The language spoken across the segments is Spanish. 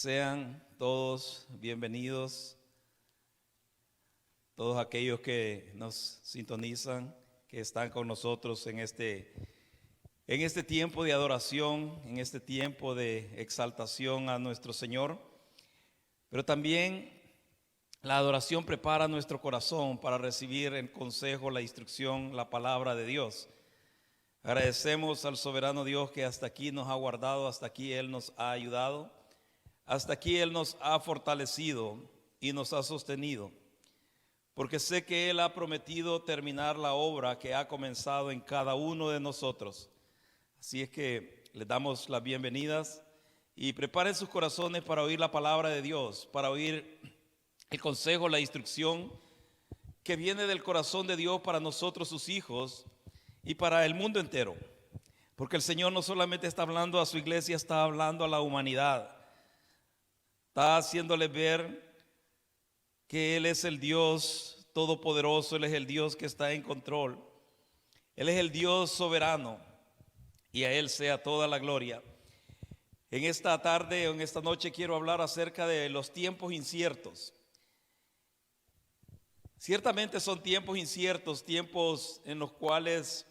Sean todos bienvenidos, todos aquellos que nos sintonizan, que están con nosotros en este tiempo de adoración, en este tiempo de exaltación a nuestro Señor. Pero también la adoración prepara nuestro corazón para recibir el consejo, la instrucción, la palabra de Dios. Agradecemos al soberano Dios que hasta aquí nos ha guardado, hasta aquí Él nos ha ayudado. Hasta aquí Él nos ha fortalecido y nos ha sostenido, porque sé que Él ha prometido terminar la obra que ha comenzado en cada uno de nosotros. Así es que les damos las bienvenidas y preparen sus corazones para oír la palabra de Dios, para oír el consejo, la instrucción que viene del corazón de Dios para nosotros, sus hijos, y para el mundo entero. Porque el Señor no solamente está hablando a su iglesia, está hablando a la humanidad. Está haciéndole ver que Él es el Dios todopoderoso, Él es el Dios que está en control. Él es el Dios soberano y a Él sea toda la gloria. En esta tarde o en esta noche quiero hablar acerca de los tiempos inciertos. Ciertamente son tiempos inciertos, tiempos en los cuales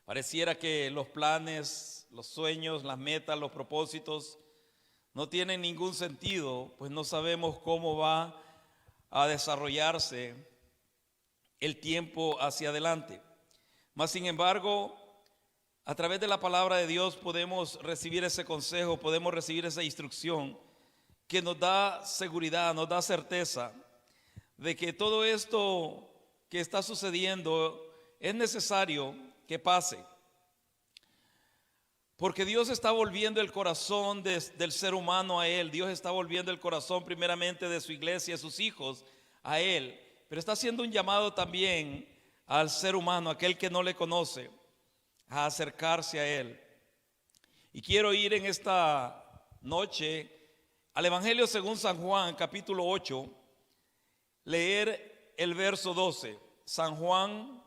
pareciera que los planes, los sueños, las metas, los propósitos no tienen ningún sentido, pues no sabemos cómo va a desarrollarse el tiempo hacia adelante. Mas sin embargo, a través de la palabra de Dios podemos recibir ese consejo, podemos recibir esa instrucción que nos da seguridad, nos da certeza de que todo esto que está sucediendo es necesario que pase. Porque Dios está volviendo el corazón del ser humano a Él. Dios está volviendo el corazón primeramente de su iglesia, de sus hijos, a Él. Pero está haciendo un llamado también al ser humano, aquel que no le conoce, a acercarse a Él. Y quiero ir en esta noche al Evangelio según San Juan, capítulo 8, leer el verso 12. San Juan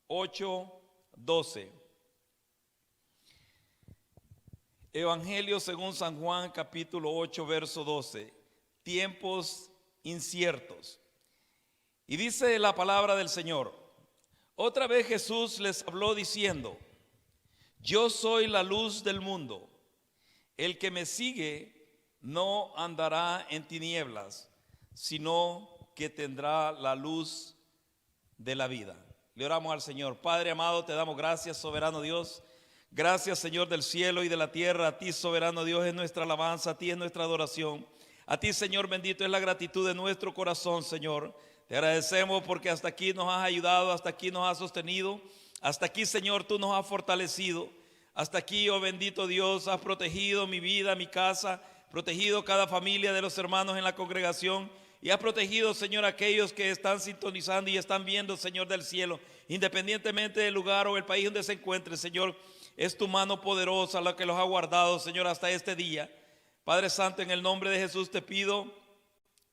8, 12. Evangelio según San Juan, capítulo 8, verso 12. Tiempos inciertos. Y dice la palabra del Señor: otra vez Jesús les habló diciendo: yo soy la luz del mundo. El que me sigue no andará en tinieblas, sino que tendrá la luz de la vida. Le oramos al Señor. Padre amado, te damos gracias, soberano Dios. Gracias, Señor del cielo y de la tierra. A ti, soberano Dios, es nuestra alabanza, a ti es nuestra adoración. A ti, Señor bendito, es la gratitud de nuestro corazón, Señor. Te agradecemos porque hasta aquí nos has ayudado, hasta aquí nos has sostenido. Hasta aquí, Señor, tú nos has fortalecido. Hasta aquí, oh bendito Dios, has protegido mi vida, mi casa, protegido cada familia de los hermanos en la congregación. Y has protegido, Señor, aquellos que están sintonizando y están viendo, Señor del cielo, independientemente del lugar o el país donde se encuentren, Señor. Es tu mano poderosa la que los ha guardado, Señor, hasta este día. Padre Santo, en el nombre de Jesús te pido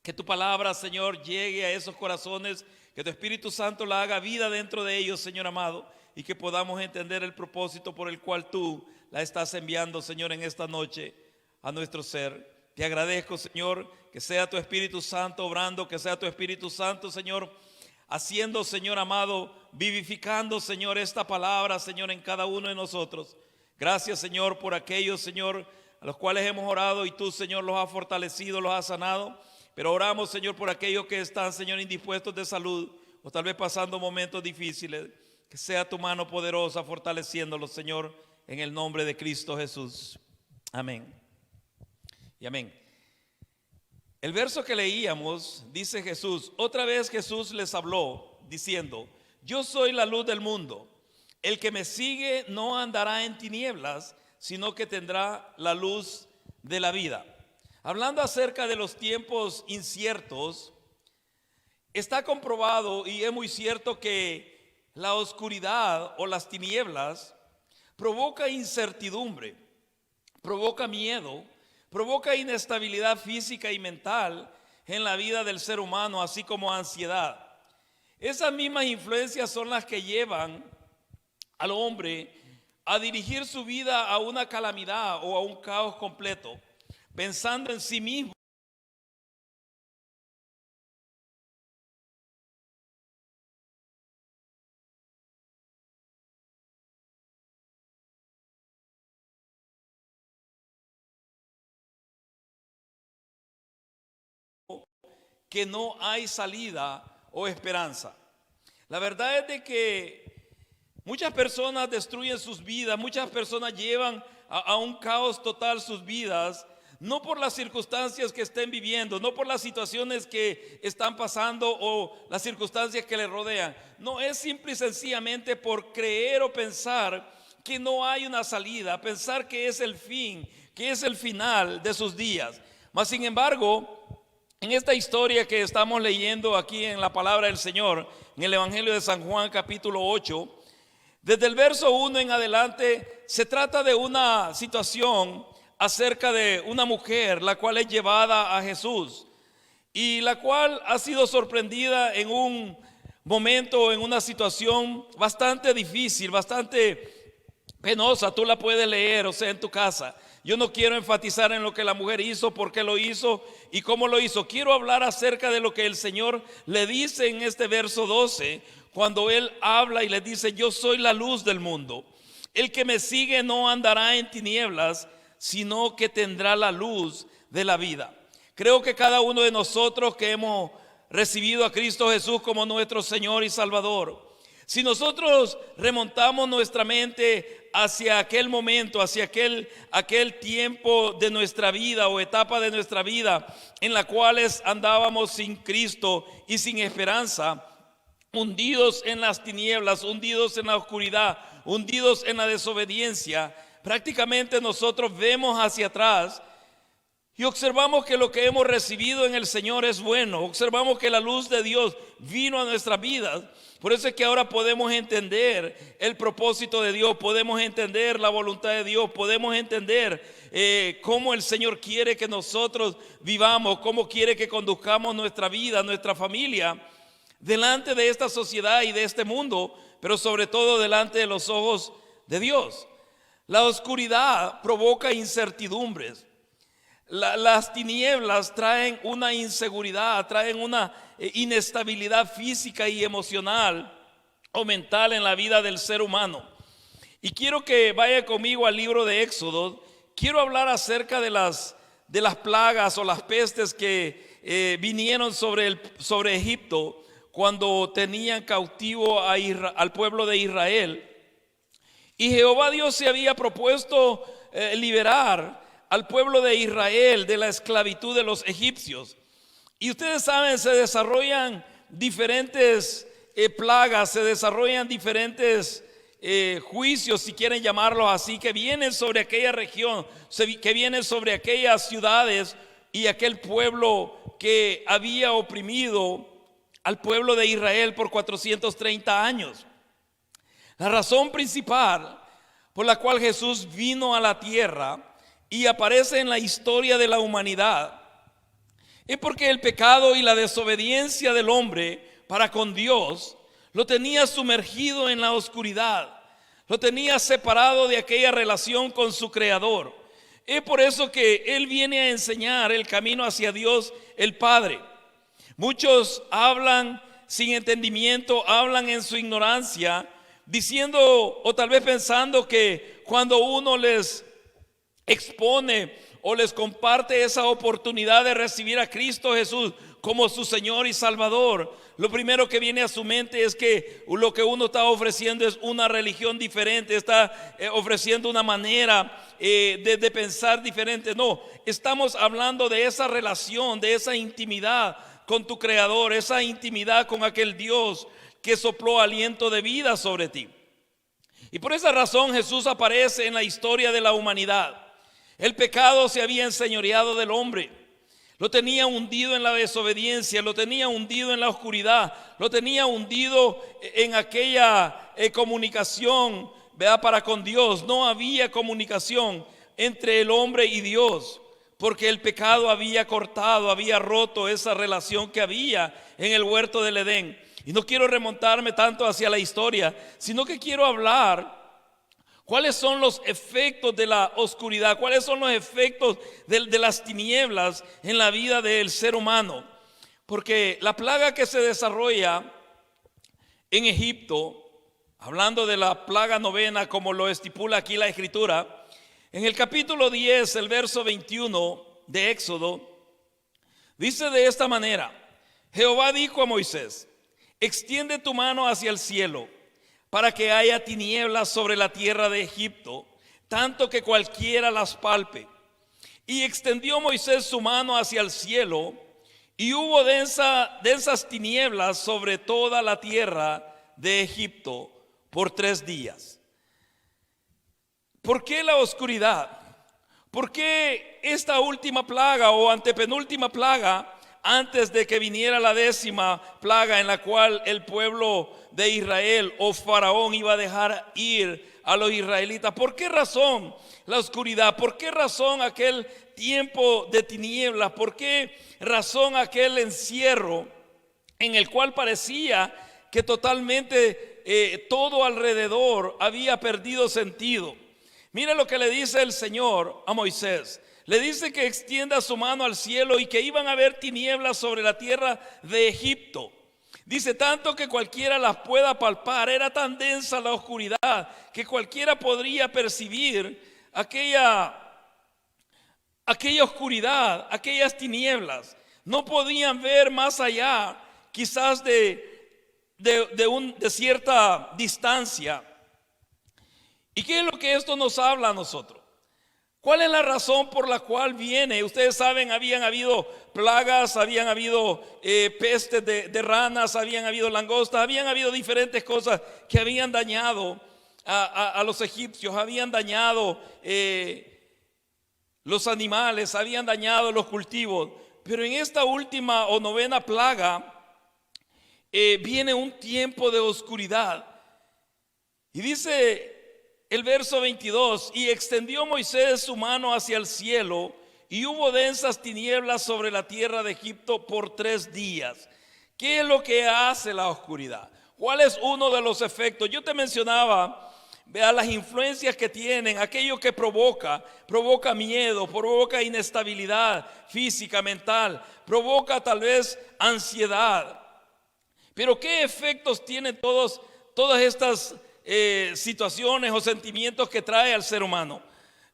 que tu palabra, Señor, llegue a esos corazones, que tu Espíritu Santo la haga vida dentro de ellos, Señor amado, y que podamos entender el propósito por el cual tú la estás enviando, Señor, en esta noche a nuestro ser. Te agradezco, Señor, que sea tu Espíritu Santo obrando, que sea tu Espíritu Santo, Señor, haciendo, Señor amado, vivificando, Señor, esta palabra, Señor, en cada uno de nosotros. Gracias, Señor, por aquellos, Señor, a los cuales hemos orado y tú, Señor, los has fortalecido, los has sanado. Pero oramos, Señor, por aquellos que están, Señor, indispuestos de salud o tal vez pasando momentos difíciles. Que sea tu mano poderosa fortaleciéndolos, Señor, en el nombre de Cristo Jesús. Amén. Y amén. El verso que leíamos dice Jesús, otra vez Jesús les habló diciendo: yo soy la luz del mundo. El que me sigue no andará en tinieblas, sino que tendrá la luz de la vida. Hablando acerca de los tiempos inciertos, está comprobado y es muy cierto que la oscuridad o las tinieblas provoca incertidumbre, provoca miedo, provoca inestabilidad física y mental en la vida del ser humano, así como ansiedad. Esas mismas influencias son las que llevan al hombre a dirigir su vida a una calamidad o a un caos completo. pensando en sí mismo, que no hay salida o esperanza. La verdad es de que muchas personas destruyen sus vidas, muchas personas llevan a un caos total sus vidas, no por las circunstancias que estén viviendo, no por las situaciones que están pasando o las circunstancias que les rodean. No, es simple y sencillamente por creer o pensar que no hay una salida, pensar que es el fin, que es el final de sus días. Mas sin embargo, en esta historia que estamos leyendo aquí en la palabra del Señor, en el Evangelio de San Juan capítulo 8, desde el verso 1 en adelante, se trata de una situación acerca de una mujer, la cual es llevada a Jesús y la cual ha sido sorprendida en un momento, en una situación bastante difícil, bastante penosa. Tú la puedes leer, o sea, en tu casa. Yo no quiero enfatizar en lo que la mujer hizo, por qué lo hizo y cómo lo hizo. Quiero hablar acerca de lo que el Señor le dice en este verso 12, cuando Él habla y le dice: yo soy la luz del mundo. El que me sigue no andará en tinieblas, sino que tendrá la luz de la vida. Creo que cada uno de nosotros que hemos recibido a Cristo Jesús como nuestro Señor y Salvador, si nosotros remontamos nuestra mente hacia aquel momento, hacia aquel tiempo de nuestra vida o etapa de nuestra vida en la cual andábamos sin Cristo y sin esperanza, hundidos en las tinieblas, hundidos en la oscuridad, hundidos en la desobediencia, prácticamente nosotros vemos hacia atrás y observamos que lo que hemos recibido en el Señor es bueno. Observamos que la luz de Dios vino a nuestras vidas. Por eso es que ahora podemos entender el propósito de Dios, podemos entender la voluntad de Dios, podemos entender cómo el Señor quiere que nosotros vivamos, cómo quiere que conduzcamos nuestra vida, nuestra familia, delante de esta sociedad y de este mundo, pero sobre todo delante de los ojos de Dios. La oscuridad provoca incertidumbres. Las tinieblas traen una inseguridad, traen una inestabilidad física y emocional o mental en la vida del ser humano. Y quiero que vaya conmigo al libro de Éxodo. Quiero hablar acerca de las plagas o las pestes que vinieron sobre Egipto cuando tenían cautivo al pueblo de Israel. Y Jehová Dios se había propuesto liberar al pueblo de Israel de la esclavitud de los egipcios. Y ustedes saben, se desarrollan diferentes plagas, se desarrollan diferentes juicios, si quieren llamarlos así, que vienen sobre aquella región, que vienen sobre aquellas ciudades y aquel pueblo que había oprimido al pueblo de Israel por 430 años. La razón principal por la cual Jesús vino a la tierra y aparece en la historia de la humanidad es porque el pecado y la desobediencia del hombre para con Dios lo tenía sumergido en la oscuridad, lo tenía separado de aquella relación con su Creador. Es por eso que Él viene a enseñar el camino hacia Dios el Padre. Muchos hablan sin entendimiento, hablan en su ignorancia, diciendo o tal vez pensando que cuando uno les expone o les comparte esa oportunidad de recibir a Cristo Jesús como su Señor y Salvador, lo primero que viene a su mente es que lo que uno está ofreciendo es una religión diferente, está ofreciendo una manera de pensar diferente. No, estamos hablando de esa relación, de esa intimidad con tu Creador, esa intimidad con aquel Dios que sopló aliento de vida sobre ti. Y por esa razón Jesús aparece en la historia de la humanidad. El pecado se había enseñoreado del hombre, lo tenía hundido en la desobediencia, lo tenía hundido en la oscuridad, lo tenía hundido en aquella comunicación, ¿verdad?, para con Dios. No había comunicación entre el hombre y Dios, porque el pecado había cortado, había roto esa relación que había en el huerto del Edén. Y no quiero remontarme tanto hacia la historia, sino que quiero hablar ¿Cuáles son los efectos de la oscuridad? ¿Cuáles son los efectos de las tinieblas en la vida del ser humano? Porque la plaga que se desarrolla en Egipto, hablando de la plaga novena como lo estipula aquí la Escritura, en el capítulo 10, el verso 21 de Éxodo, dice de esta manera: Jehová dijo a Moisés: extiende tu mano hacia el cielo, para que haya tinieblas sobre la tierra de Egipto, tanto que cualquiera las palpe. Y extendió Moisés su mano hacia el cielo, y hubo densas tinieblas sobre toda la tierra de Egipto por 3 días. ¿Por qué la oscuridad? ¿Por qué esta última plaga o antepenúltima plaga, antes de que viniera la 10ª plaga, en la cual el pueblo de Israel o Faraón iba a dejar ir a los israelitas? ¿Por qué razón la oscuridad? ¿Por qué razón aquel tiempo de tinieblas? ¿Por qué razón aquel encierro en el cual parecía que totalmente todo alrededor había perdido sentido? Mira lo que le dice el Señor a Moisés. Le dice que extienda su mano al cielo y que iban a haber tinieblas sobre la tierra de Egipto. Dice, tanto que cualquiera las pueda palpar. Era tan densa la oscuridad que cualquiera podría percibir aquella oscuridad, aquellas tinieblas. No podían ver más allá, quizás de cierta distancia. ¿Y qué es lo que esto nos habla a nosotros? ¿Cuál es la razón por la cual viene? Ustedes saben, habían habido plagas, habían habido pestes de ranas, habían habido langostas, habían habido diferentes cosas que habían dañado a los egipcios, habían dañado los animales, habían dañado los cultivos. Pero en esta última o 9ª plaga viene un tiempo de oscuridad. Y dice el verso 22: y extendió Moisés su mano hacia el cielo, y hubo densas tinieblas sobre la tierra de Egipto por 3 días. ¿Qué es lo que hace la oscuridad? ¿Cuál es uno de los efectos? Yo te mencionaba, vea, las influencias que tienen, aquello que provoca miedo, provoca inestabilidad física, mental, provoca tal vez ansiedad. Pero ¿qué efectos tienen todas estas situaciones o sentimientos que trae al ser humano?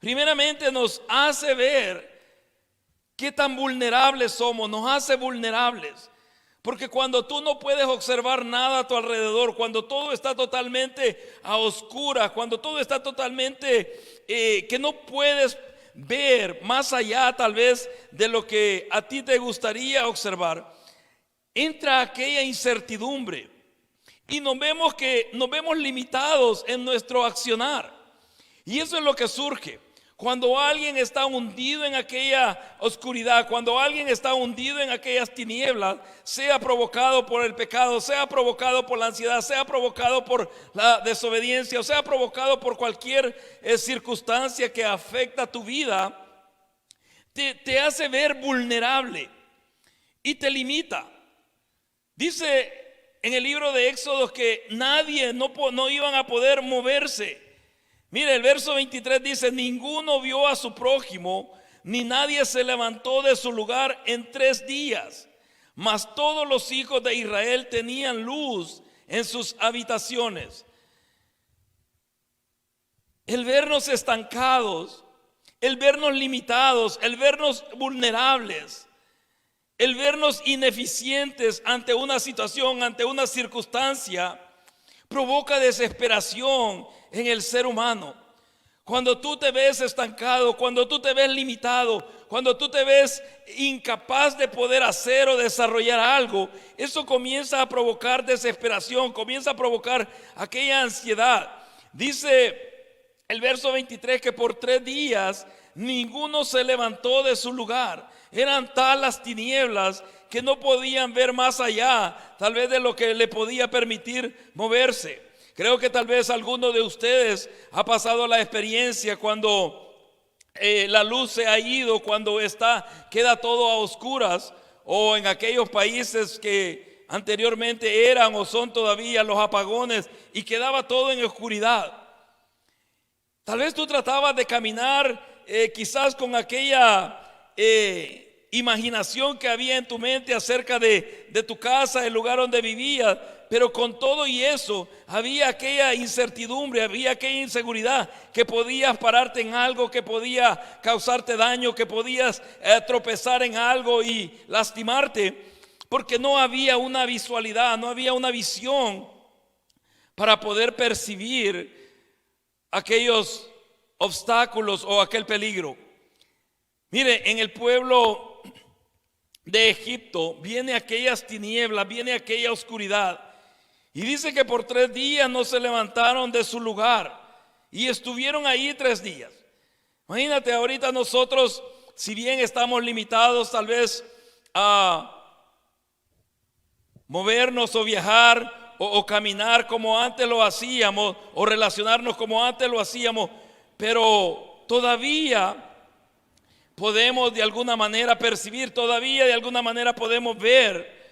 Primeramente nos hace ver qué tan vulnerables somos, nos hace vulnerables. Porque cuando tú no puedes observar nada a tu alrededor, cuando todo está totalmente a oscuras, cuando todo está totalmente que no puedes ver más allá tal vez de lo que a ti te gustaría observar, entra aquella incertidumbre. Y nos vemos limitados en nuestro accionar. Y eso es lo que surge cuando alguien está hundido en aquella oscuridad, cuando alguien está hundido en aquellas tinieblas, sea provocado por el pecado, sea provocado por la ansiedad, sea provocado por la desobediencia, o sea provocado por cualquier circunstancia que afecta tu vida, te hace ver vulnerable y te limita. Dice en el libro de Éxodo que nadie, no iban a poder moverse. Mire, el verso 23 dice: ninguno vio a su prójimo, ni nadie se levantó de su lugar en 3 días. Mas todos los hijos de Israel tenían luz en sus habitaciones. El vernos estancados, el vernos limitados, el vernos vulnerables, el vernos ineficientes ante una situación, ante una circunstancia, provoca desesperación en el ser humano. Cuando tú te ves estancado, cuando tú te ves limitado, cuando tú te ves incapaz de poder hacer o desarrollar algo, eso comienza a provocar desesperación, comienza a provocar aquella ansiedad. Dice el verso 23 que por 3 días ninguno se levantó de su lugar. Eran tal las tinieblas que no podían ver más allá, tal vez de lo que le podía permitir moverse. Creo que tal vez alguno de ustedes ha pasado la experiencia cuando la luz se ha ido, cuando queda todo a oscuras, o en aquellos países que anteriormente eran o son todavía los apagones y quedaba todo en oscuridad. Tal vez tú tratabas de caminar quizás con aquella imaginación que había en tu mente acerca de tu casa, el lugar donde vivías, pero con todo y eso había aquella incertidumbre, había aquella inseguridad, que podías pararte en algo, que podía causarte daño, que podías tropezar en algo y lastimarte, porque no había una visualidad, no había una visión para poder percibir aquellos obstáculos o aquel peligro. Mire, en el pueblo de Egipto viene aquellas tinieblas, viene aquella oscuridad, y dice que por 3 días no se levantaron de su lugar y estuvieron ahí 3 días. Imagínate, ahorita nosotros, si bien estamos limitados tal vez a movernos o viajar o caminar como antes lo hacíamos, o relacionarnos como antes lo hacíamos, pero todavía podemos de alguna manera percibir, todavía de alguna manera podemos ver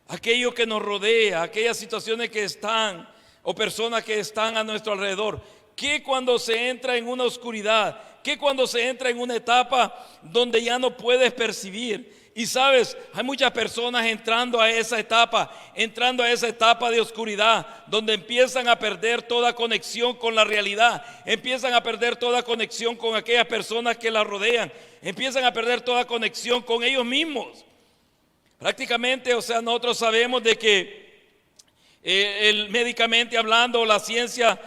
aquello que nos rodea, aquellas situaciones que están o personas que están a nuestro alrededor. Que cuando se entra en una oscuridad, que cuando se entra en una etapa donde ya no puedes percibir. Y sabes, hay muchas personas entrando a esa etapa de oscuridad, donde empiezan a perder toda conexión con la realidad, empiezan a perder toda conexión con aquellas personas que la rodean, empiezan a perder toda conexión con ellos mismos. Prácticamente, o sea, nosotros sabemos de que médicamente hablando, la ciencia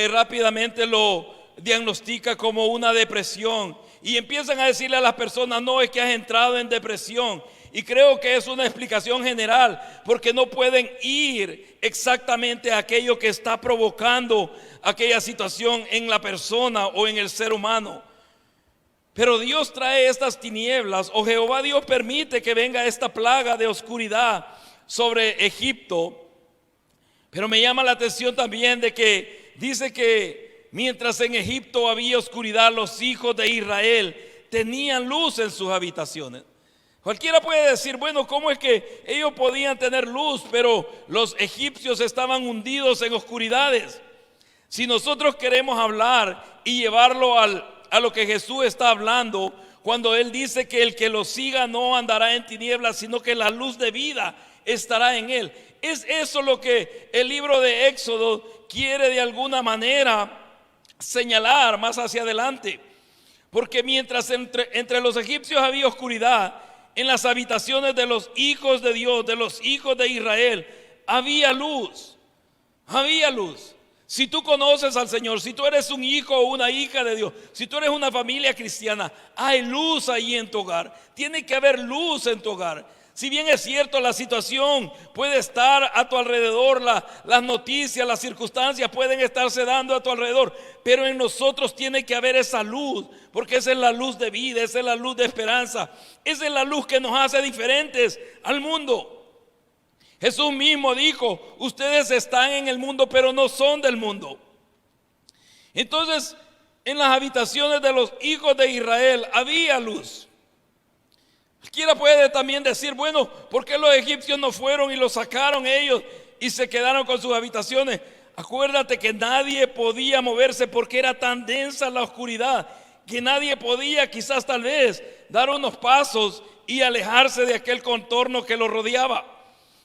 rápidamente lo diagnostica como una depresión. Y empiezan a decirle a las personas: no, es que has entrado en depresión. Y creo que es una explicación general, porque no pueden ir exactamente a aquello que está provocando aquella situación en la persona o en el ser humano. Pero Dios trae estas tinieblas, o Jehová Dios permite que venga esta plaga de oscuridad sobre Egipto. Pero me llama la atención también de que dice que mientras en Egipto había oscuridad, los hijos de Israel tenían luz en sus habitaciones. Cualquiera puede decir: bueno, ¿cómo es que ellos podían tener luz, pero los egipcios estaban hundidos en oscuridades? Si nosotros queremos hablar y llevarlo a lo que Jesús está hablando, cuando Él dice que el que lo siga no andará en tinieblas, sino que la luz de vida estará en él. Es eso lo que el libro de Éxodo quiere de alguna manera señalar más hacia adelante. Porque mientras entre los egipcios había oscuridad, en las habitaciones de los hijos de Dios, de los hijos de Israel, había luz. Había luz. Si tú conoces al Señor, si tú eres un hijo o una hija de Dios, si tú eres una familia cristiana, hay luz ahí en tu hogar. Tiene que haber luz en tu hogar. Si bien es cierto, la situación puede estar a tu alrededor, las noticias, las circunstancias pueden estarse dando a tu alrededor, pero en nosotros tiene que haber esa luz, porque esa es la luz de vida, esa es la luz de esperanza, esa es la luz que nos hace diferentes al mundo. Jesús mismo dijo: ustedes están en el mundo, pero no son del mundo. Entonces, en las habitaciones de los hijos de Israel había luz. Cualquiera puede también decir: bueno, ¿por qué los egipcios no fueron y los sacaron ellos y se quedaron con sus habitaciones? Acuérdate que nadie podía moverse porque era tan densa la oscuridad que nadie podía, quizás tal vez, dar unos pasos y alejarse de aquel contorno que los rodeaba.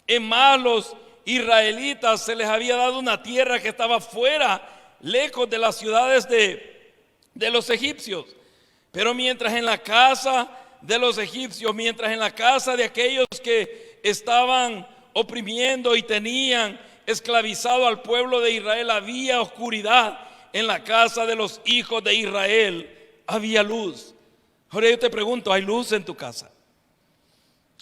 En más, los israelitas se les había dado una tierra que estaba fuera, lejos de las ciudades de los egipcios. Pero mientras en la casa de los egipcios, mientras en la casa de aquellos que estaban oprimiendo y tenían esclavizado al pueblo de Israel, había oscuridad, en la casa de los hijos de Israel había luz. Ahora yo te pregunto: ¿hay luz en tu casa?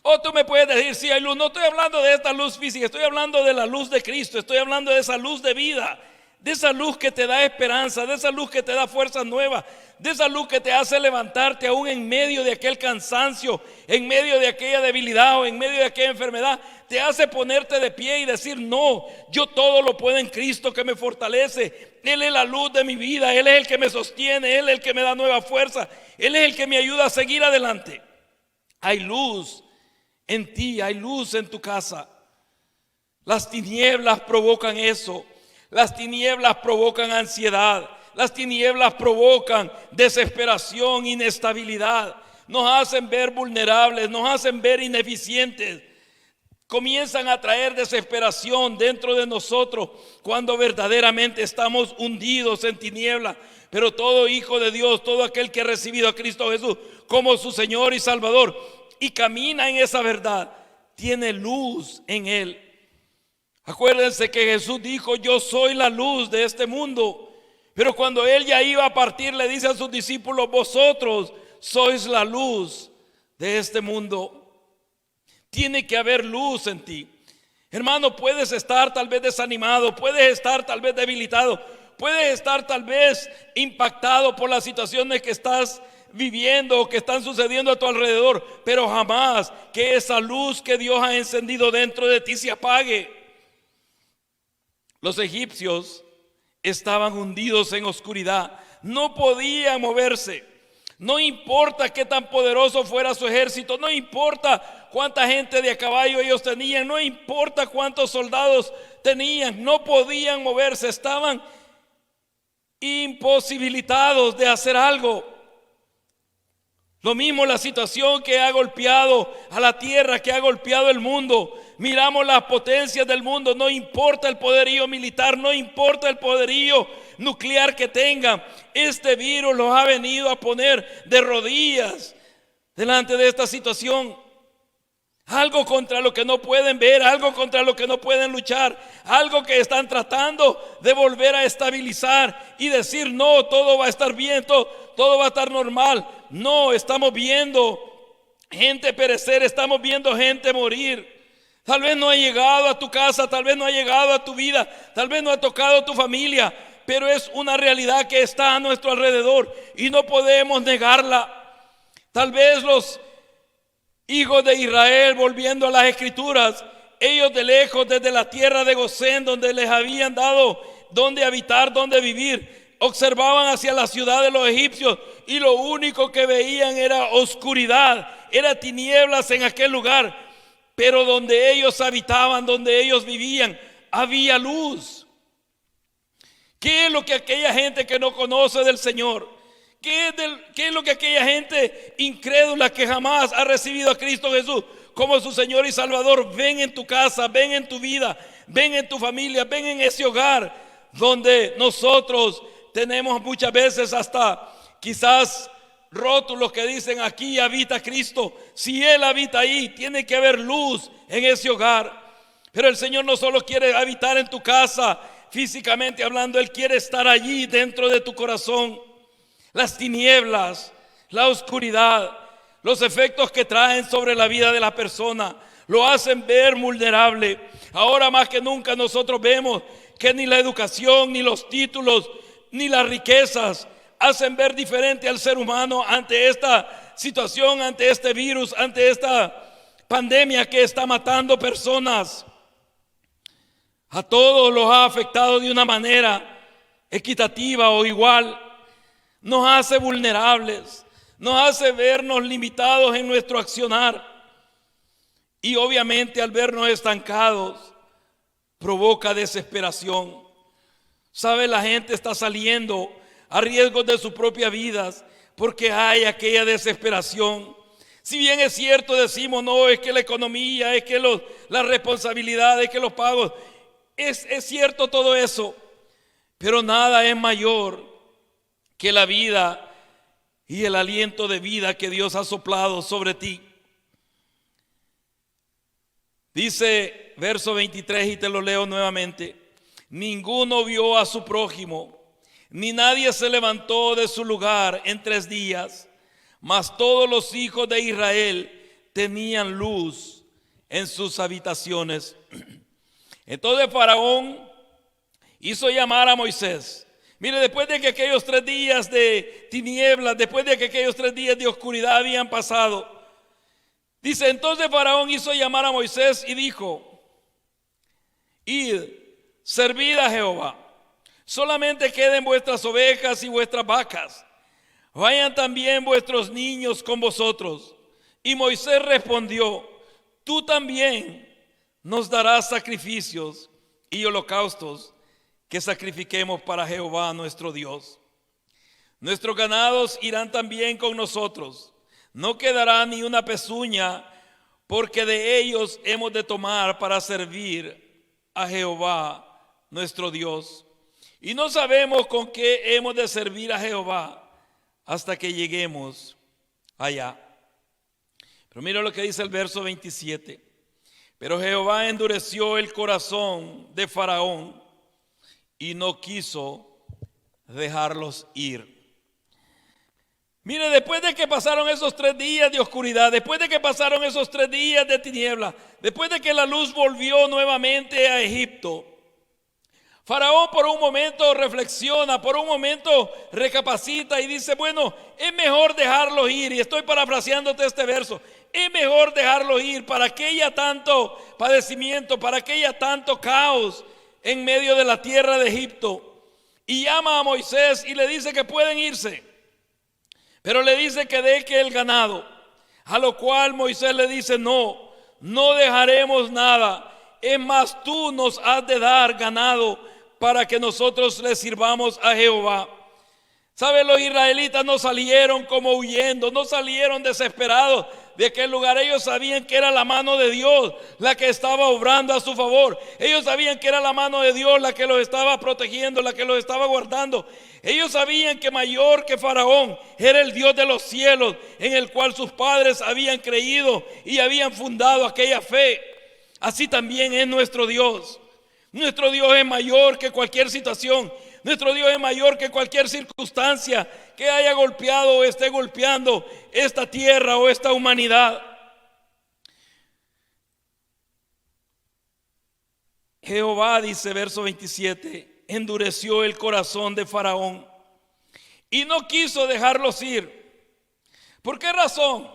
O tú me puedes decir: sí, hay luz. No estoy hablando de esta luz física, estoy hablando de la luz de Cristo, estoy hablando de esa luz de vida, de esa luz que te da esperanza, de esa luz que te da fuerza nueva, de esa luz que te hace levantarte aún en medio de aquel cansancio, en medio de aquella debilidad o en medio de aquella enfermedad. Te hace ponerte de pie y decir: no, yo todo lo puedo en Cristo que me fortalece. Él es la luz de mi vida, Él es el que me sostiene, Él es el que me da nueva fuerza, Él es el que me ayuda a seguir adelante. Hay luz en ti, hay luz en tu casa. Las tinieblas provocan eso. Las tinieblas provocan ansiedad. Las tinieblas provocan desesperación, inestabilidad, nos hacen ver vulnerables, nos hacen ver ineficientes. Comienzan a traer desesperación dentro de nosotros cuando verdaderamente estamos hundidos en tinieblas. Pero todo hijo de Dios, todo aquel que ha recibido a Cristo Jesús como su Señor y Salvador y camina en esa verdad, tiene luz en él. Acuérdense que Jesús dijo: yo soy la luz de este mundo. Pero cuando él ya iba a partir, le dice a sus discípulos: vosotros sois la luz de este mundo. Tiene que haber luz en ti. Hermano, puedes estar tal vez desanimado, puedes estar tal vez debilitado, puedes estar tal vez impactado por las situaciones que estás viviendo o que están sucediendo a tu alrededor, pero jamás que esa luz que Dios ha encendido dentro de ti se apague. Los egipcios estaban hundidos en oscuridad, no podían moverse. No importa qué tan poderoso fuera su ejército, no importa cuánta gente de a caballo ellos tenían, no importa cuántos soldados tenían, no podían moverse, estaban imposibilitados de hacer algo. Lo mismo la situación que ha golpeado a la tierra, que ha golpeado el mundo. Miramos las potencias del mundo, no importa el poderío militar, no importa el poderío nuclear que tengan. Este virus los ha venido a poner de rodillas delante de esta situación. Algo contra lo que no pueden ver, algo contra lo que no pueden luchar, algo que están tratando de volver a estabilizar y decir: no, todo va a estar bien, todo va a estar normal. No, estamos viendo gente perecer, estamos viendo gente morir. Tal vez no ha llegado a tu casa, tal vez no ha llegado a tu vida, tal vez no ha tocado a tu familia, pero es una realidad que está a nuestro alrededor y no podemos negarla. Tal vez los hijos de Israel, volviendo a las escrituras, ellos de lejos, desde la tierra de Gosén, donde les habían dado donde habitar, donde vivir, observaban hacia la ciudad de los egipcios y lo único que veían era oscuridad, era tinieblas en aquel lugar. Pero donde ellos habitaban, donde ellos vivían, había luz. ¿Qué es lo que aquella gente que no conoce del Señor? ¿Qué es lo que aquella gente incrédula que jamás ha recibido a Cristo Jesús como su Señor y Salvador ven en tu casa, ven en tu vida, ven en tu familia, ven en ese hogar donde nosotros tenemos muchas veces hasta quizás rótulos que dicen: aquí habita Cristo? Si Él habita ahí, tiene que haber luz en ese hogar. Pero el Señor no solo quiere habitar en tu casa físicamente hablando, Él quiere estar allí dentro de tu corazón. Las tinieblas, la oscuridad, los efectos que traen sobre la vida de la persona lo hacen ver vulnerable. Ahora más que nunca nosotros vemos que ni la educación, ni los títulos, ni las riquezas hacen ver diferente al ser humano ante esta situación, ante este virus, ante esta pandemia que está matando personas. A todos los ha afectado de una manera equitativa o igual. Nos hace vulnerables, nos hace vernos limitados en nuestro accionar. Y obviamente al vernos estancados provoca desesperación. ¿Sabe? La gente está saliendo a riesgo de sus propias vidas porque hay aquella desesperación. Si bien es cierto, decimos: no, es que la economía, es que las responsabilidades, es que los pagos, es cierto todo eso, pero nada es mayor que la vida y el aliento de vida que Dios ha soplado sobre ti. Dice verso 23, y te lo leo nuevamente: ninguno vio a su prójimo, ni nadie se levantó de su lugar en 3 días, mas todos los hijos de Israel tenían luz en sus habitaciones. Entonces Faraón hizo llamar a Moisés. Mire, después de que aquellos 3 días de tinieblas, después de que aquellos 3 días de oscuridad habían pasado, dice: entonces Faraón hizo llamar a Moisés y dijo: id, servid a Jehová. Solamente queden vuestras ovejas y vuestras vacas. Vayan también vuestros niños con vosotros. Y Moisés respondió: tú también nos darás sacrificios y holocaustos que sacrifiquemos para Jehová nuestro Dios. Nuestros ganados irán también con nosotros. No quedará ni una pezuña, porque de ellos hemos de tomar para servir a Jehová nuestro Dios. Y no sabemos con qué hemos de servir a Jehová hasta que lleguemos allá. Pero mira lo que dice el verso 27. Pero Jehová endureció el corazón de Faraón y no quiso dejarlos ir. Mire, después de que pasaron esos 3 días de oscuridad, después de que pasaron esos 3 días de tiniebla, después de que la luz volvió nuevamente a Egipto, Faraón por un momento reflexiona, por un momento recapacita y dice, bueno, es mejor dejarlos ir. Y estoy parafraseándote este verso. Es mejor dejarlos ir. ¿Para qué haya tanto padecimiento? ¿Para qué haya tanto caos en medio de la tierra de Egipto? Y llama a Moisés y le dice que pueden irse. Pero le dice que deje el ganado. A lo cual Moisés le dice, no dejaremos nada. Es más, tú nos has de dar ganado para que nosotros le sirvamos a Jehová. ¿Sabe? Los israelitas no salieron como huyendo, no salieron desesperados de aquel lugar. Ellos sabían que era la mano de Dios la que estaba obrando a su favor. Ellos sabían que era la mano de Dios la que los estaba protegiendo, la que los estaba guardando. Ellos sabían que mayor que Faraón era el Dios de los cielos, en el cual sus padres habían creído y habían fundado aquella fe. Así también es nuestro Dios. Nuestro Dios es mayor que cualquier situación. Nuestro Dios es mayor que cualquier circunstancia que haya golpeado o esté golpeando esta tierra o esta humanidad. Jehová, dice verso 27, endureció el corazón de Faraón y no quiso dejarlos ir. ¿Por qué razón?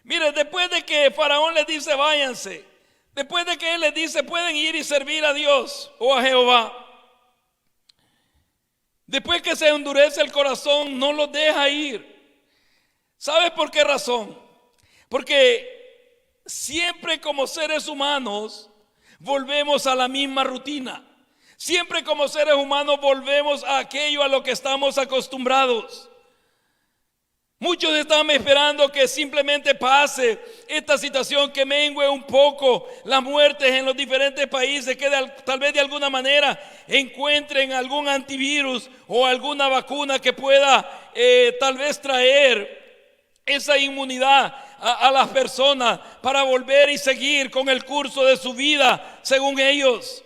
Mire, después de que Faraón les dice váyanse, después de que él les dice pueden ir y servir a Dios o a Jehová, después que se endurece el corazón, no los deja ir. ¿Sabes por qué razón? Porque siempre como seres humanos volvemos a la misma rutina. Siempre como seres humanos volvemos a aquello a lo que estamos acostumbrados. Muchos están esperando que simplemente pase esta situación, que mengue un poco las muertes en los diferentes países, que tal vez de alguna manera encuentren algún antivirus o alguna vacuna que pueda tal vez traer esa inmunidad a las personas para volver y seguir con el curso de su vida según ellos.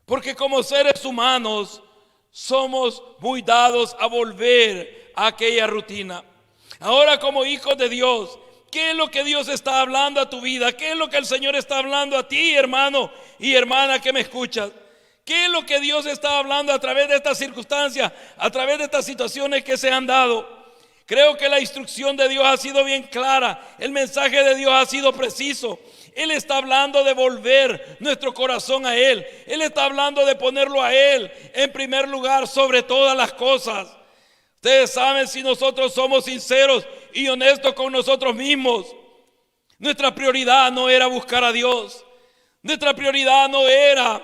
Porque como seres humanos somos muy dados a volver a aquella rutina. Ahora, como hijos de Dios, ¿qué es lo que Dios está hablando a tu vida? ¿Qué es lo que el Señor está hablando a ti, hermano y hermana que me escuchas? ¿Qué es lo que Dios está hablando a través de estas circunstancias, a través de estas situaciones que se han dado? Creo que la instrucción de Dios ha sido bien clara. El mensaje de Dios ha sido preciso. Él está hablando de volver nuestro corazón a Él. Él está hablando de ponerlo a Él en primer lugar sobre todas las cosas. Ustedes saben, si nosotros somos sinceros y honestos con nosotros mismos, nuestra prioridad no era buscar a Dios. Nuestra prioridad no era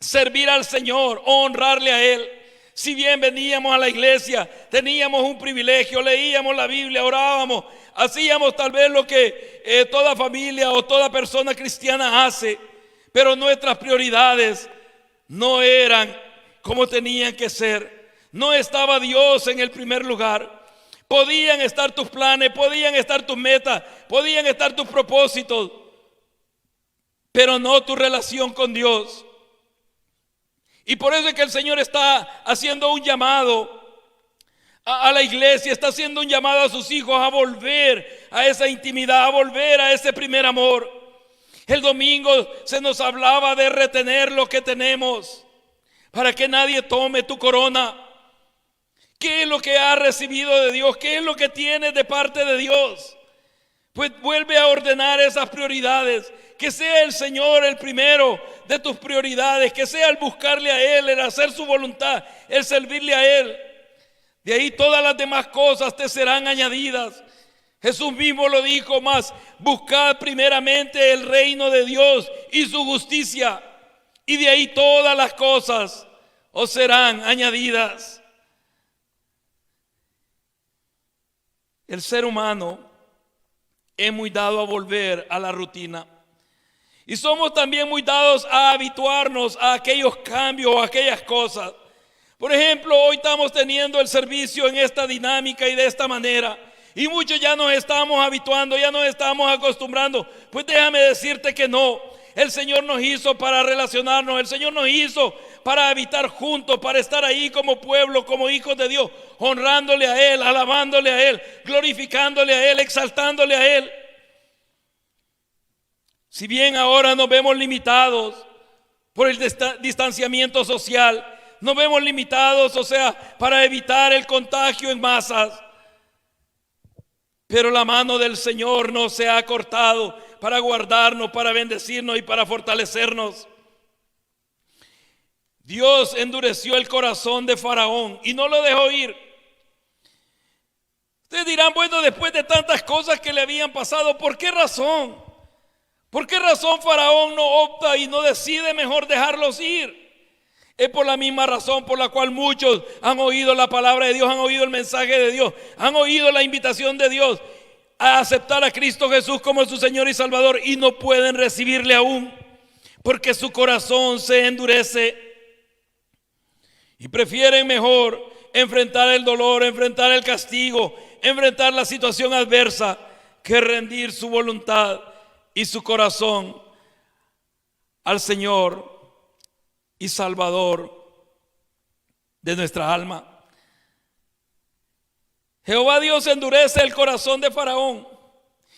servir al Señor o honrarle a Él. Si bien veníamos a la iglesia, teníamos un privilegio, leíamos la Biblia, orábamos, hacíamos tal vez lo que toda familia o toda persona cristiana hace, pero nuestras prioridades no eran como tenían que ser. No estaba Dios en el primer lugar. Podían estar tus planes, podían estar tus metas, podían estar tus propósitos, pero no tu relación con Dios. Y por eso es que el Señor está haciendo un llamado a la iglesia, está haciendo un llamado a sus hijos a volver a esa intimidad, a volver a ese primer amor. El domingo se nos hablaba de retener lo que tenemos para que nadie tome tu corona. ¿Qué es lo que has recibido de Dios? ¿Qué es lo que tienes de parte de Dios? Pues vuelve a ordenar esas prioridades. Que sea el Señor el primero de tus prioridades. Que sea el buscarle a Él, el hacer su voluntad, el servirle a Él. De ahí todas las demás cosas te serán añadidas. Jesús mismo lo dijo más: buscad primeramente el reino de Dios y su justicia, y de ahí todas las cosas os serán añadidas. El ser humano es muy dado a volver a la rutina. Y somos también muy dados a habituarnos a aquellos cambios, a aquellas cosas. Por ejemplo, hoy estamos teniendo el servicio en esta dinámica y de esta manera. Y muchos ya nos estamos habituando, ya nos estamos acostumbrando. Pues déjame decirte que no. El Señor nos hizo para relacionarnos. El Señor nos hizo para habitar juntos, para estar ahí como pueblo, como hijos de Dios, honrándole a Él, alabándole a Él, glorificándole a Él, exaltándole a Él. Si bien ahora nos vemos limitados por el distanciamiento social, nos vemos limitados, para evitar el contagio en masas. Pero la mano del Señor no se ha cortado para guardarnos, para bendecirnos y para fortalecernos. Dios endureció el corazón de Faraón y no lo dejó ir. Ustedes dirán, bueno, después de tantas cosas que le habían pasado, ¿por qué razón? ¿Por qué razón Faraón no opta y no decide mejor dejarlos ir? Es por la misma razón por la cual muchos han oído la palabra de Dios, han oído el mensaje de Dios, han oído la invitación de Dios a aceptar a Cristo Jesús como su Señor y Salvador y no pueden recibirle aún porque su corazón se endurece y prefieren mejor enfrentar el dolor, enfrentar el castigo, enfrentar la situación adversa que rendir su voluntad y su corazón al Señor y Salvador de nuestra alma. Jehová Dios endurece el corazón de Faraón.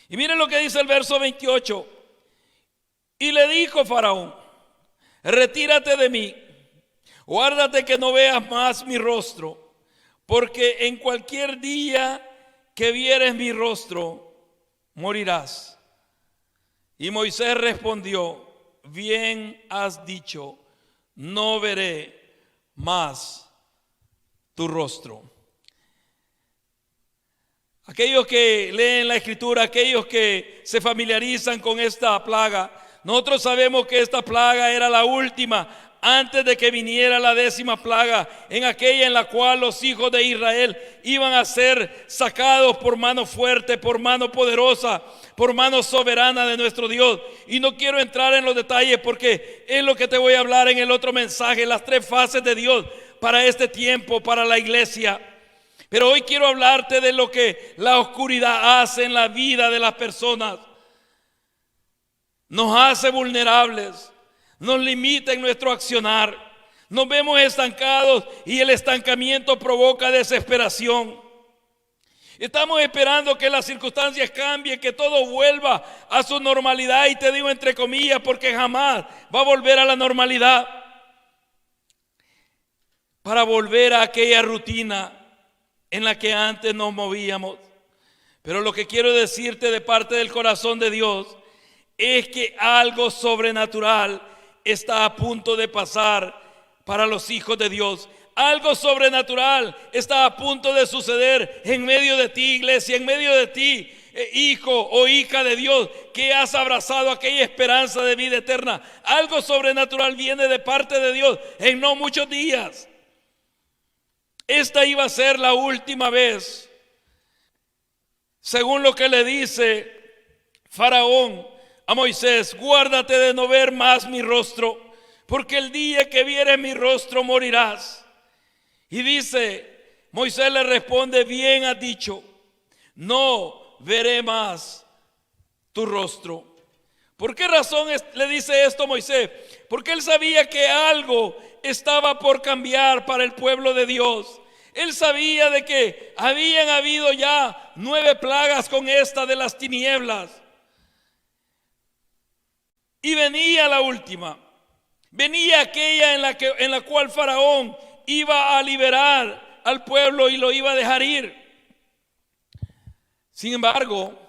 Y miren lo que dice el verso 28. Y le dijo Faraón: retírate de mí, guárdate que no veas más mi rostro, porque en cualquier día que vieres mi rostro, morirás. Y Moisés respondió: bien has dicho, no veré más tu rostro. Aquellos que leen la Escritura, aquellos que se familiarizan con esta plaga, nosotros sabemos que esta plaga era la última antes de que viniera la 10ª plaga, en aquella en la cual los hijos de Israel iban a ser sacados por mano fuerte, por mano poderosa, por mano soberana de nuestro Dios. Y no quiero entrar en los detalles porque es lo que te voy a hablar en el otro mensaje, las 3 fases de Dios para este tiempo, para la iglesia. Pero hoy quiero hablarte de lo que la oscuridad hace en la vida de las personas. Nos hace vulnerables, nos limita en nuestro accionar, nos vemos estancados y el estancamiento provoca desesperación. Estamos esperando que las circunstancias cambien, que todo vuelva a su normalidad, y te digo entre comillas porque jamás va a volver a la normalidad, para volver a aquella rutina en la que antes nos movíamos. Pero lo que quiero decirte de parte del corazón de Dios es que algo sobrenatural está a punto de pasar para los hijos de Dios. Algo sobrenatural está a punto de suceder en medio de ti, iglesia, en medio de ti, hijo o hija de Dios, que has abrazado aquella esperanza de vida eterna. Algo sobrenatural viene de parte de Dios en no muchos días. Esta iba a ser la última vez, según lo que le dice Faraón a Moisés: guárdate de no ver más mi rostro, porque el día que vieres mi rostro morirás. Y dice, Moisés le responde: bien has dicho, no veré más tu rostro. ¿Por qué razón le dice esto Moisés? Porque él sabía que algo estaba por cambiar para el pueblo de Dios. Él sabía de que habían habido ya 9 plagas con esta de las tinieblas. Y venía la última. Venía aquella en la cual Faraón iba a liberar al pueblo y lo iba a dejar ir. Sin embargo,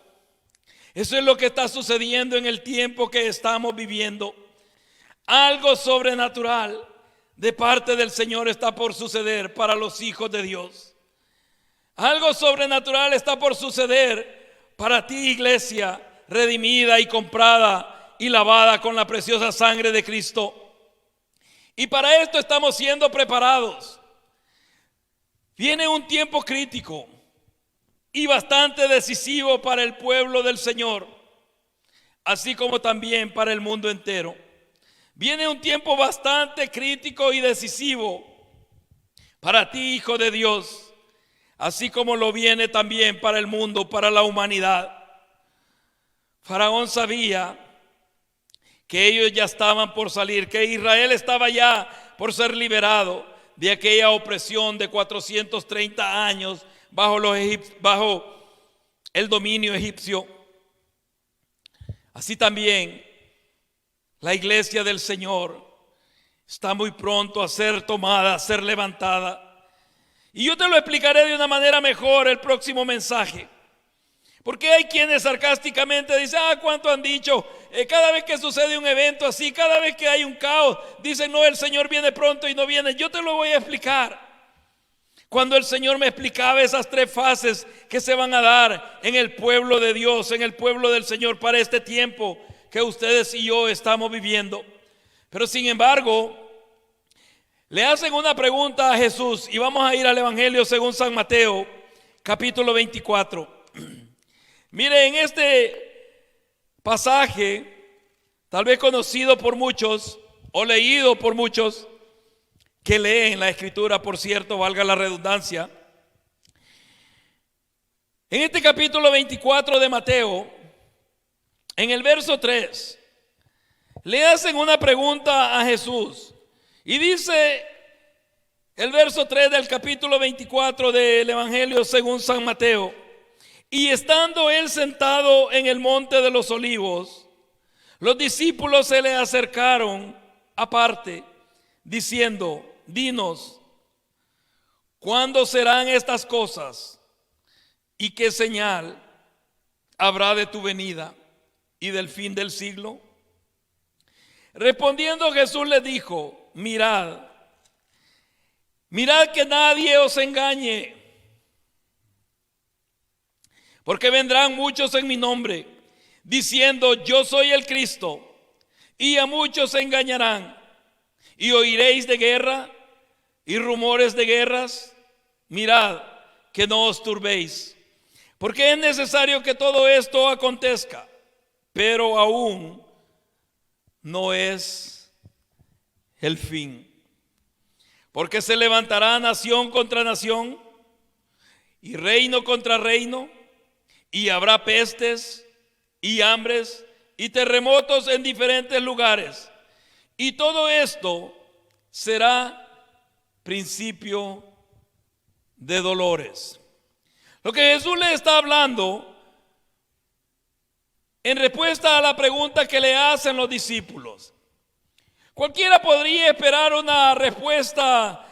eso es lo que está sucediendo en el tiempo que estamos viviendo. Algo sobrenatural de parte del Señor está por suceder para los hijos de Dios. Algo sobrenatural está por suceder para ti, iglesia, redimida y comprada y lavada con la preciosa sangre de Cristo. Y para esto estamos siendo preparados. Viene un tiempo crítico y bastante decisivo para el pueblo del Señor, así como también para el mundo entero. Viene un tiempo bastante crítico y decisivo para ti, hijo de Dios, así como lo viene también para el mundo, para la humanidad. Faraón sabía que ellos ya estaban por salir, que Israel estaba ya por ser liberado de aquella opresión de 430 años bajo el dominio egipcio. Así también la iglesia del Señor está muy pronto a ser tomada, a ser levantada. Y yo te lo explicaré de una manera mejor el próximo mensaje. Porque hay quienes sarcásticamente dicen, ¿cuánto han dicho? Cada vez que sucede un evento así, cada vez que hay un caos, dicen, no, el Señor viene pronto y no viene. Yo te lo voy a explicar. Cuando el Señor me explicaba esas 3 fases que se van a dar en el pueblo de Dios, en el pueblo del Señor para este tiempo que ustedes y yo estamos viviendo. Pero sin embargo, le hacen una pregunta a Jesús y vamos a ir al Evangelio según San Mateo, capítulo 24. Mire, en este pasaje, tal vez conocido por muchos o leído por muchos que leen la Escritura, por cierto, valga la redundancia. En este capítulo 24 de Mateo, en el verso 3, le hacen una pregunta a Jesús. Y dice el verso 3 del capítulo 24 del Evangelio según San Mateo: y estando él sentado en el monte de los olivos, los discípulos se le acercaron aparte, diciendo, dinos, ¿cuándo serán estas cosas? ¿Y qué señal habrá de tu venida y del fin del siglo? Respondiendo Jesús les dijo, mirad que nadie os engañe, porque vendrán muchos en mi nombre, diciendo, yo soy el Cristo, y a muchos se engañarán. Y oiréis de guerra y rumores de guerras. Mirad que no os turbéis, porque es necesario que todo esto acontezca, pero aún no es el fin. Porque se levantará nación contra nación y reino contra reino, y habrá pestes y hambres y terremotos en diferentes lugares. Y todo esto será principio de dolores. Lo que Jesús le está hablando en respuesta a la pregunta que le hacen los discípulos. Cualquiera podría esperar una respuesta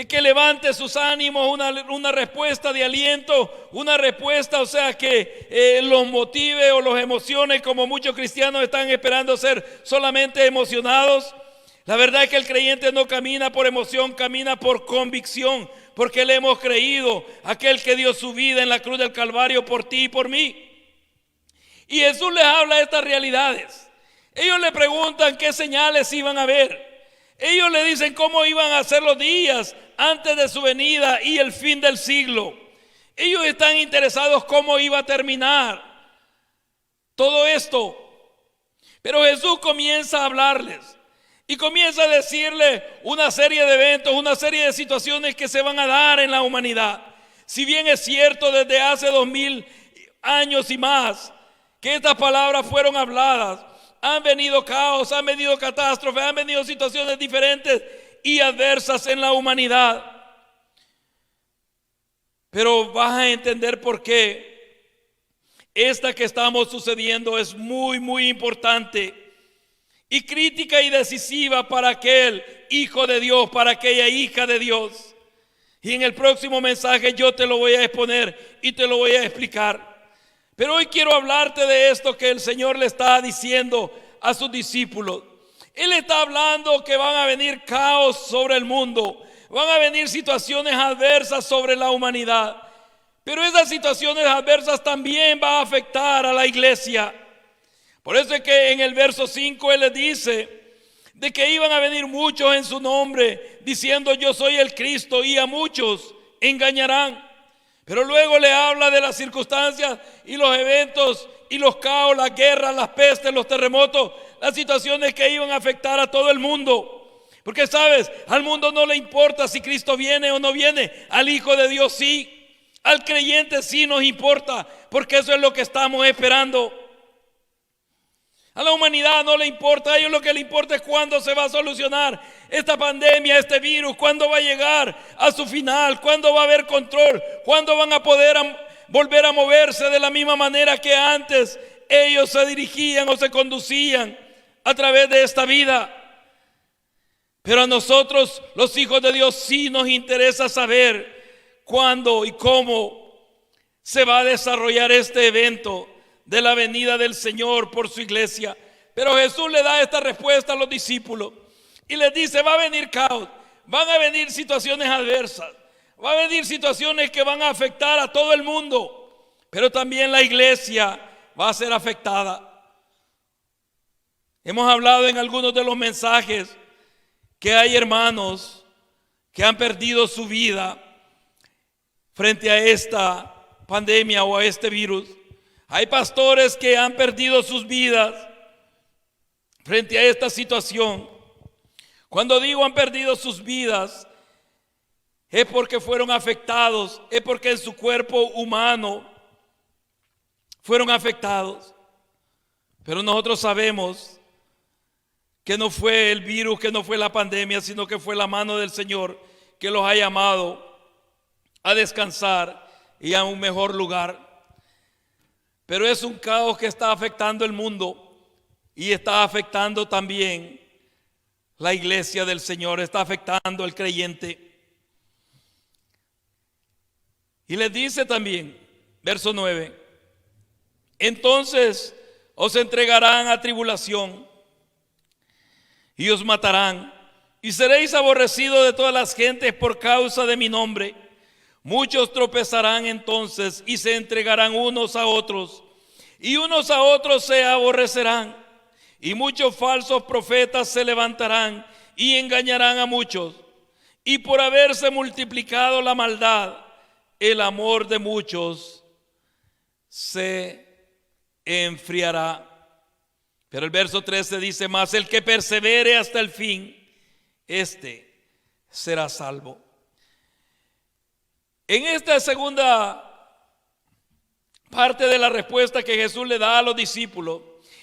que levante sus ánimos, una respuesta de aliento, una respuesta, o sea, que los motive o los emocione, como muchos cristianos están esperando ser solamente emocionados. La verdad es que el creyente no camina por emoción, camina por convicción, porque le hemos creído a aquel que dio su vida en la cruz del Calvario por ti y por mí. Y Jesús les habla de estas realidades. Ellos le preguntan qué señales iban a ver. Ellos le dicen cómo iban a ser los días antes de su venida y el fin del siglo. Ellos están interesados cómo iba a terminar todo esto. Pero Jesús comienza a hablarles y comienza a decirle una serie de eventos, una serie de situaciones que se van a dar en la humanidad. Si bien es cierto desde hace 2000 años y más que estas palabras fueron habladas, han venido caos, han venido catástrofes, han venido situaciones diferentes y adversas en la humanidad. Pero vas a entender por qué esta que estamos sucediendo es muy, muy importante y crítica y decisiva para aquel hijo de Dios, para aquella hija de Dios. Y en el próximo mensaje yo te lo voy a exponer y te lo voy a explicar. Pero hoy quiero hablarte de esto que el Señor le está diciendo a sus discípulos. Él está hablando que van a venir caos sobre el mundo, van a venir situaciones adversas sobre la humanidad. Pero esas situaciones adversas también van a afectar a la iglesia. Por eso es que en el verso 5 Él les dice, de que iban a venir muchos en su nombre, diciendo yo soy el Cristo, y a muchos engañarán. Pero luego le habla de las circunstancias y los eventos y los caos, las guerras, las pestes, los terremotos, las situaciones que iban a afectar a todo el mundo. Porque sabes, al mundo no le importa si Cristo viene o no viene, al Hijo de Dios sí, al creyente sí nos importa, porque eso es lo que estamos esperando. A la humanidad no le importa, a ellos lo que le importa es cuándo se va a solucionar esta pandemia, este virus, cuándo va a llegar a su final, cuándo va a haber control, cuándo van a poder volver a moverse de la misma manera que antes ellos se dirigían o se conducían a través de esta vida. Pero a nosotros, los hijos de Dios, sí nos interesa saber cuándo y cómo se va a desarrollar este evento de la venida del Señor por su iglesia. Pero Jesús le da esta respuesta a los discípulos y les dice: va a venir caos, van a venir situaciones adversas, va a venir situaciones que van a afectar a todo el mundo, pero también la iglesia va a ser afectada. Hemos hablado en algunos de los mensajes que hay hermanos que han perdido su vida frente a esta pandemia o a este virus. Hay pastores que han perdido sus vidas frente a esta situación. Cuando digo han perdido sus vidas, es porque fueron afectados, es porque en su cuerpo humano fueron afectados. Pero nosotros sabemos que no fue el virus, que no fue la pandemia, sino que fue la mano del Señor que los ha llamado a descansar y a un mejor lugar. Pero es un caos que está afectando el mundo y está afectando también la iglesia del Señor, está afectando al creyente. Y les dice también, verso 9: entonces os entregarán a tribulación y os matarán, y seréis aborrecidos de todas las gentes por causa de mi nombre. Muchos tropezarán entonces y se entregarán unos a otros, y unos a otros se aborrecerán, y muchos falsos profetas se levantarán y engañarán a muchos. Y por haberse multiplicado la maldad, el amor de muchos se enfriará. Pero el verso 13 dice: mas el que persevere hasta el fin, este será salvo. En esta segunda parte de la respuesta que Jesús le da a los discípulos,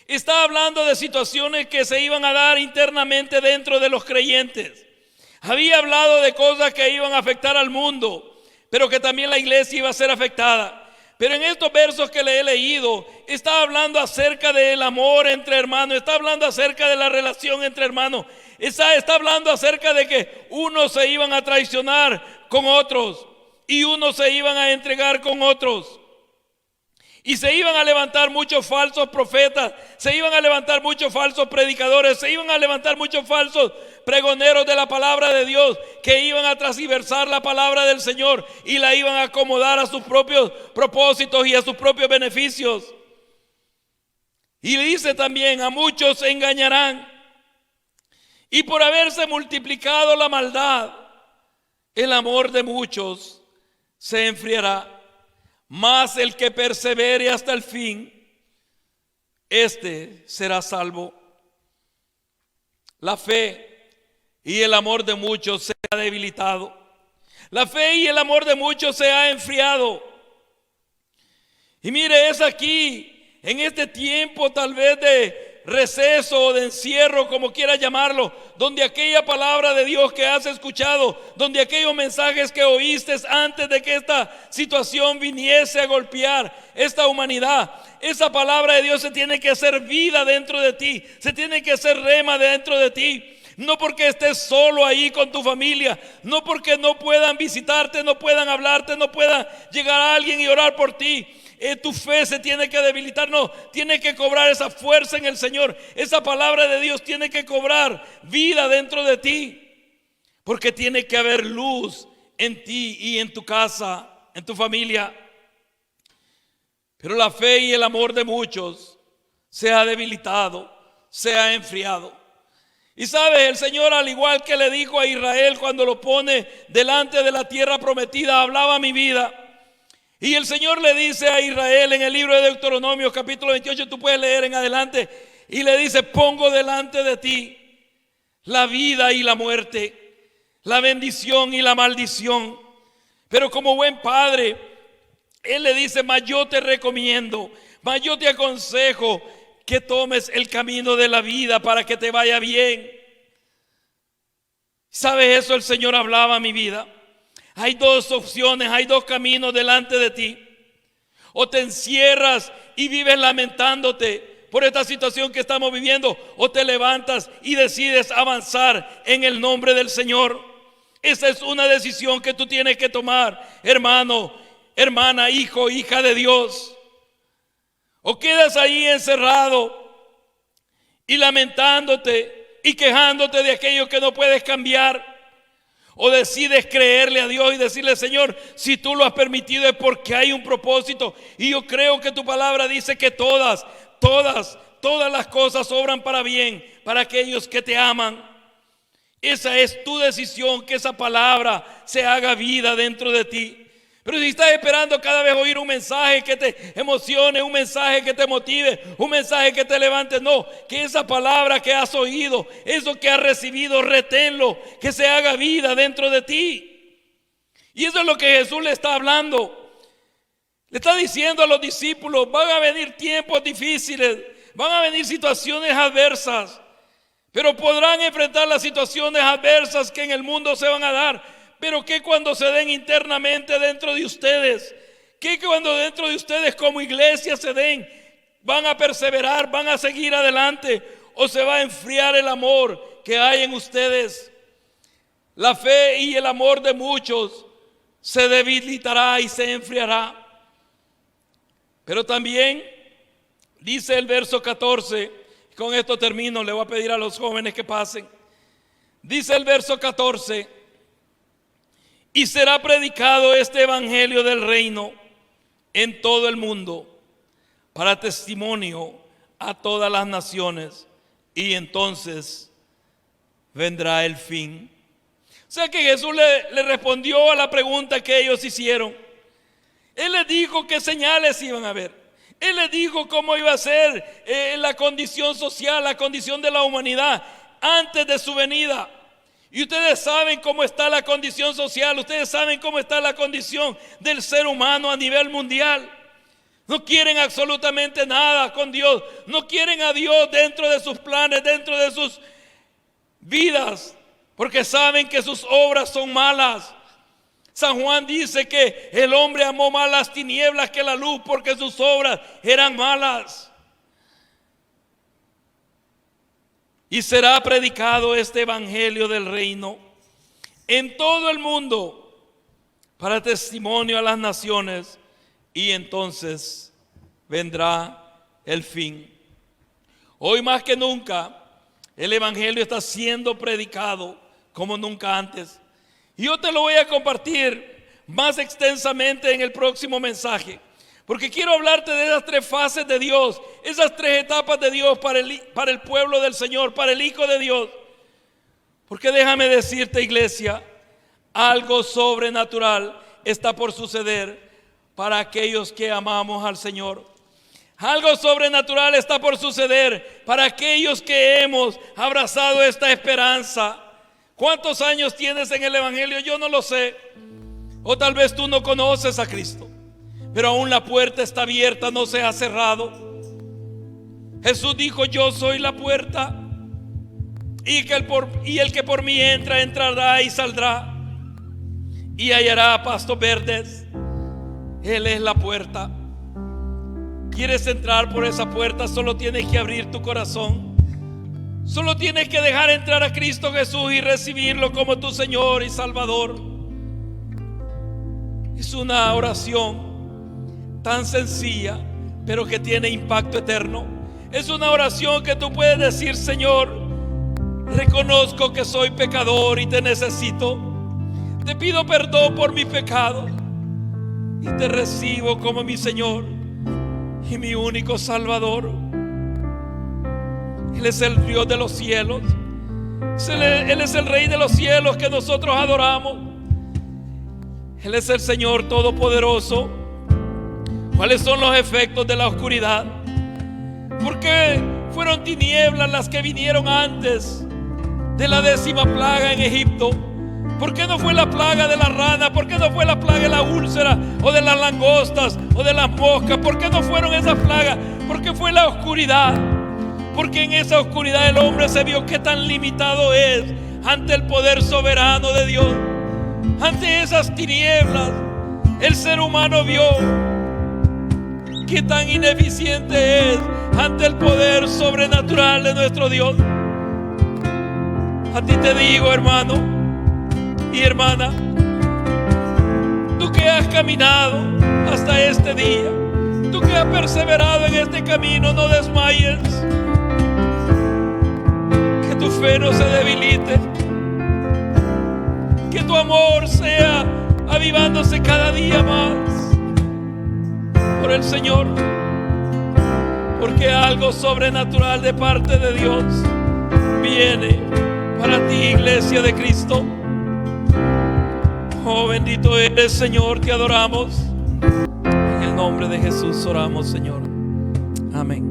está hablando de situaciones que se iban a dar internamente dentro de los creyentes. Había hablado de cosas que iban a afectar al mundo, pero que también la iglesia iba a ser afectada. Pero en estos versos que le he leído, está hablando acerca del amor entre hermanos, está hablando acerca de la relación entre hermanos, está hablando acerca de que unos se iban a traicionar con otros y unos se iban a entregar con otros. Y se iban a levantar muchos falsos profetas, se iban a levantar muchos falsos predicadores, se iban a levantar muchos falsos pregoneros de la palabra de Dios, que iban a transversar la palabra del Señor y la iban a acomodar a sus propios propósitos y a sus propios beneficios. Y dice también: a muchos engañarán, y por haberse multiplicado la maldad, el amor de muchos se enfriará. Mas el que persevere hasta el fin, este será salvo. La fe y el amor de muchos se ha debilitado. La fe y el amor de muchos se ha enfriado. Y mire, es aquí, en este tiempo tal vez de receso o de encierro, como quiera llamarlo, donde aquella palabra de Dios que has escuchado, donde aquellos mensajes que oíste antes de que esta situación viniese a golpear esta humanidad, esa palabra de Dios se tiene que hacer vida dentro de ti, se tiene que hacer rema dentro de ti. No porque estés solo ahí con tu familia, no porque no puedan visitarte, no puedan hablarte, no pueda llegar a alguien y orar por ti. Tu fe se tiene que debilitar, no, tiene que cobrar esa fuerza en el Señor. Esa palabra de Dios tiene que cobrar vida dentro de ti, porque tiene que haber luz en ti y en tu casa, en tu familia. Pero la fe y el amor de muchos se ha debilitado, se ha enfriado. Y sabes, el Señor, al igual que le dijo a Israel cuando lo pone delante de la tierra prometida, hablaba mi vida. Y el Señor le dice a Israel en el libro de Deuteronomio capítulo 28, tú puedes leer en adelante, y le dice: pongo delante de ti la vida y la muerte, la bendición y la maldición. Pero como buen padre, Él le dice: mas yo te recomiendo, mas yo te aconsejo que tomes el camino de la vida para que te vaya bien. ¿Sabes eso? El Señor hablaba a mi vida. Hay dos opciones, hay dos caminos delante de ti. O te encierras y vives lamentándote por esta situación que estamos viviendo, o te levantas y decides avanzar en el nombre del Señor. Esa es una decisión que tú tienes que tomar, hermano, hermana, hijo, hija de Dios. O quedas ahí encerrado y lamentándote y quejándote de aquello que no puedes cambiar. O decides creerle a Dios y decirle: Señor, si tú lo has permitido es porque hay un propósito. Y yo creo que tu palabra dice que todas las cosas obran para bien para aquellos que te aman. Esa es tu decisión, que esa palabra se haga vida dentro de ti. Pero si estás esperando cada vez oír un mensaje que te emocione, un mensaje que te motive, un mensaje que te levante, no, que esa palabra que has oído, eso que has recibido, reténlo, que se haga vida dentro de ti. Y eso es lo que Jesús le está hablando. Le está diciendo a los discípulos: van a venir tiempos difíciles, van a venir situaciones adversas, pero podrán enfrentar las situaciones adversas que en el mundo se van a dar. Pero que cuando se den internamente dentro de ustedes, que cuando dentro de ustedes como iglesia se den, van a perseverar, van a seguir adelante, o se va a enfriar el amor que hay en ustedes. La fe y el amor de muchos se debilitará y se enfriará. Pero también dice el verso 14, con esto termino, le voy a pedir a los jóvenes que pasen. Dice el verso 14: y será predicado este evangelio del reino en todo el mundo para testimonio a todas las naciones, y entonces vendrá el fin. O sea que Jesús le respondió a la pregunta que ellos hicieron. Él les dijo qué señales iban a ver. Él les dijo cómo iba a ser la condición social, la condición de la humanidad antes de su venida. Y ustedes saben cómo está la condición social, ustedes saben cómo está la condición del ser humano a nivel mundial. No quieren absolutamente nada con Dios, no quieren a Dios dentro de sus planes, dentro de sus vidas, porque saben que sus obras son malas. San Juan dice que el hombre amó más las tinieblas que la luz porque sus obras eran malas. Y será predicado este evangelio del reino en todo el mundo para testimonio a las naciones, y entonces vendrá el fin. Hoy más que nunca el evangelio está siendo predicado como nunca antes. Y yo te lo voy a compartir más extensamente en el próximo mensaje, porque quiero hablarte de esas tres fases de Dios, esas tres etapas de Dios para el pueblo del Señor, para el Hijo de Dios. Porque déjame decirte, iglesia, algo sobrenatural está por suceder para aquellos que amamos al Señor. Algo sobrenatural está por suceder para aquellos que hemos abrazado esta esperanza. ¿Cuántos años tienes en el evangelio? Yo no lo sé. O tal vez tú no conoces a Cristo, pero aún la puerta está abierta, no se ha cerrado. Jesús dijo: yo soy la puerta, y el que por mí entra, entrará y saldrá y hallará pastos verdes. Él es la puerta. ¿Quieres entrar por esa puerta? Solo tienes que abrir tu corazón. Solo tienes que dejar entrar a Cristo Jesús y recibirlo como tu Señor y Salvador. Es una oración tan sencilla, pero que tiene impacto eterno. Es una oración que tú puedes decir: Señor, reconozco que soy pecador y te necesito. Te pido perdón por mis pecados y te recibo como mi Señor y mi único Salvador. Él es el Dios de los cielos, Él es el Rey de los cielos que nosotros adoramos. Él es el Señor Todopoderoso. ¿Cuáles son los efectos de la oscuridad? ¿Por qué fueron tinieblas las que vinieron antes de la 10ª plaga en Egipto? ¿Por qué no fue la plaga de la rana? ¿Por qué no fue la plaga de la úlcera o de las langostas o de las moscas? ¿Por qué no fueron esas plagas? Porque fue la oscuridad. Porque en esa oscuridad el hombre se vio qué tan limitado es ante el poder soberano de Dios. Ante esas tinieblas el ser humano vio qué tan ineficiente es ante el poder sobrenatural de nuestro Dios. A ti te digo, hermano y hermana, tú que has caminado hasta este día, tú que has perseverado en este camino, no desmayes, que tu fe no se debilite, que tu amor sea avivándose cada día más por el Señor, porque algo sobrenatural de parte de Dios viene para ti, iglesia de Cristo. Oh, bendito eres, Señor, te adoramos. En el nombre de Jesús oramos, Señor. Amén.